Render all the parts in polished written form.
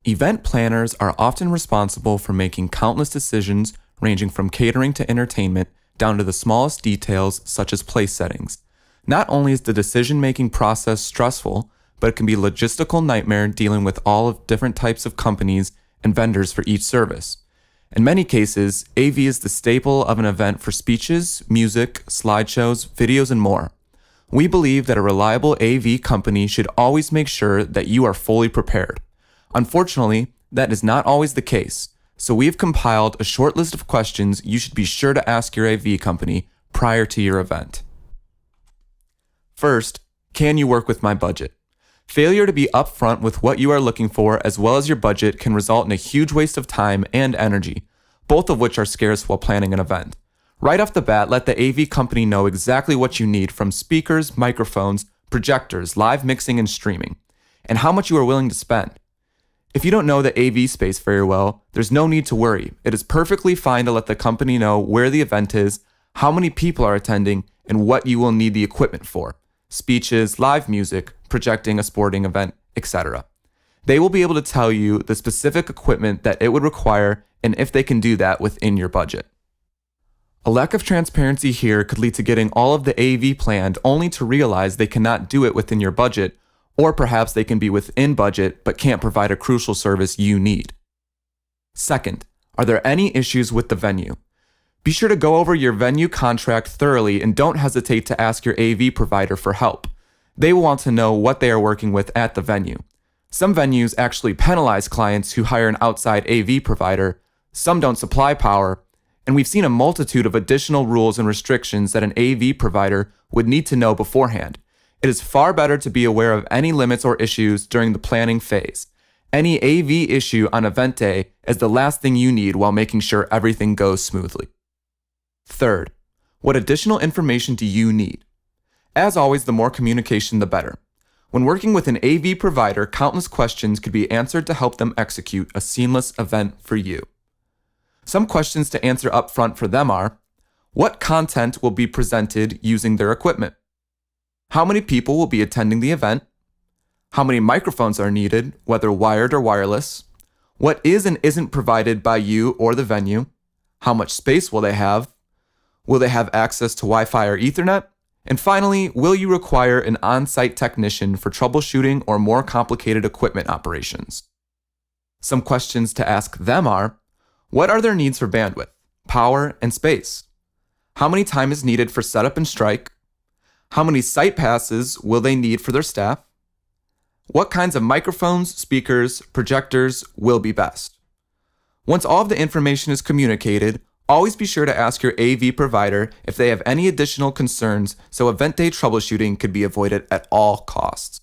Event planners are often responsible for making countless decisions ranging from catering to entertainment down to the smallest details such as place settings. Not only is the decision-making process stressful, but it can be a logistical nightmare dealing with all of different types of companies and vendors for each service. In many cases, AV is the staple of an event for speeches, music, slideshows, videos, and more. We believe that a reliable AV company should always make sure that you are fully prepared. Unfortunately, that is not always the case, so we have compiled a short list of questions you should be sure to ask your AV company prior to your event. First, can you work with my budget? Failure to be upfront with what you are looking for as well as your budget can result in a huge waste of time and energy, both of which are scarce while planning an event. Right off the bat, let the AV company know exactly what you need from speakers, microphones, projectors, live mixing, and streaming, and how much you are willing to spend. If you don't know the AV space very well, there's no need to worry. It is perfectly fine to let the company know where the event is, how many people are attending, and what you will need the equipment for. Speeches, live music, projecting a sporting event, etc. They will be able to tell you the specific equipment that it would require and if they can do that within your budget. A lack of transparency here could lead to getting all of the AV planned only to realize they cannot do it within your budget, or perhaps they can be within budget but can't provide a crucial service you need. Second, are there any issues with the venue? Be sure to go over your venue contract thoroughly and don't hesitate to ask your AV provider for help. They will want to know what they are working with at the venue. Some venues actually penalize clients who hire an outside AV provider, some don't supply power, and we've seen a multitude of additional rules and restrictions that an AV provider would need to know beforehand. It is far better to be aware of any limits or issues during the planning phase. Any AV issue on event day is the last thing you need while making sure everything goes smoothly. Third, what additional information do you need? As always, the more communication, the better. When working with an AV provider, countless questions could be answered to help them execute a seamless event for you. Some questions to answer up front for them are, what content will be presented using their equipment? How many people will be attending the event? How many microphones are needed, whether wired or wireless? What is and isn't provided by you or the venue? How much space will they have? Will they have access to Wi-Fi or Ethernet? And finally, will you require an on-site technician for troubleshooting or more complicated equipment operations? Some questions to ask them are, what are their needs for bandwidth, power, and space? How many time is needed for setup and strike? How many site passes will they need for their staff? What kinds of microphones, speakers, projectors will be best? Once all of the information is communicated, always be sure to ask your AV provider if they have any additional concerns so event day troubleshooting could be avoided at all costs.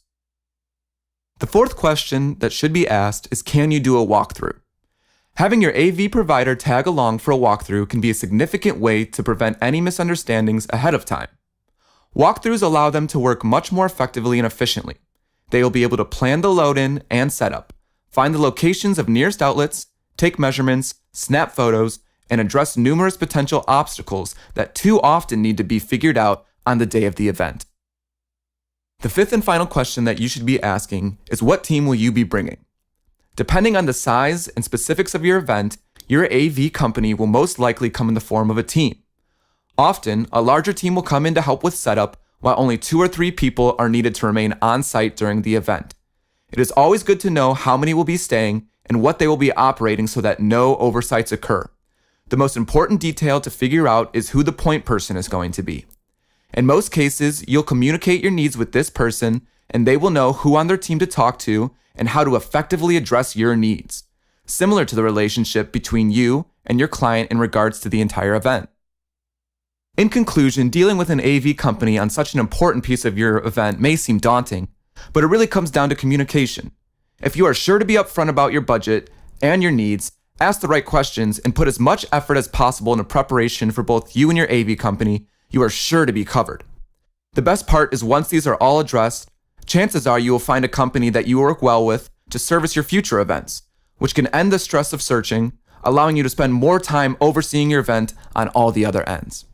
The fourth question that should be asked is, can you do a walkthrough? Having your AV provider tag along for a walkthrough can be a significant way to prevent any misunderstandings ahead of time. Walkthroughs allow them to work much more effectively and efficiently. They will be able to plan the load-in and setup, find the locations of nearest outlets, take measurements, snap photos, and address numerous potential obstacles that too often need to be figured out on the day of the event. The fifth and final question that you should be asking is, what team will you be bringing? Depending on the size and specifics of your event, your AV company will most likely come in the form of a team. Often, a larger team will come in to help with setup, while only 2 or 3 people are needed to remain on site during the event. It is always good to know how many will be staying and what they will be operating so that no oversights occur. The most important detail to figure out is who the point person is going to be. In most cases, you'll communicate your needs with this person, and they will know who on their team to talk to and how to effectively address your needs, similar to the relationship between you and your client in regards to the entire event. In conclusion, dealing with an AV company on such an important piece of your event may seem daunting, but it really comes down to communication. If you are sure to be upfront about your budget and your needs, ask the right questions, and put as much effort as possible into preparation for both you and your AV company, you are sure to be covered. The best part is once these are all addressed, chances are you will find a company that you work well with to service your future events, which can end the stress of searching, allowing you to spend more time overseeing your event on all the other ends.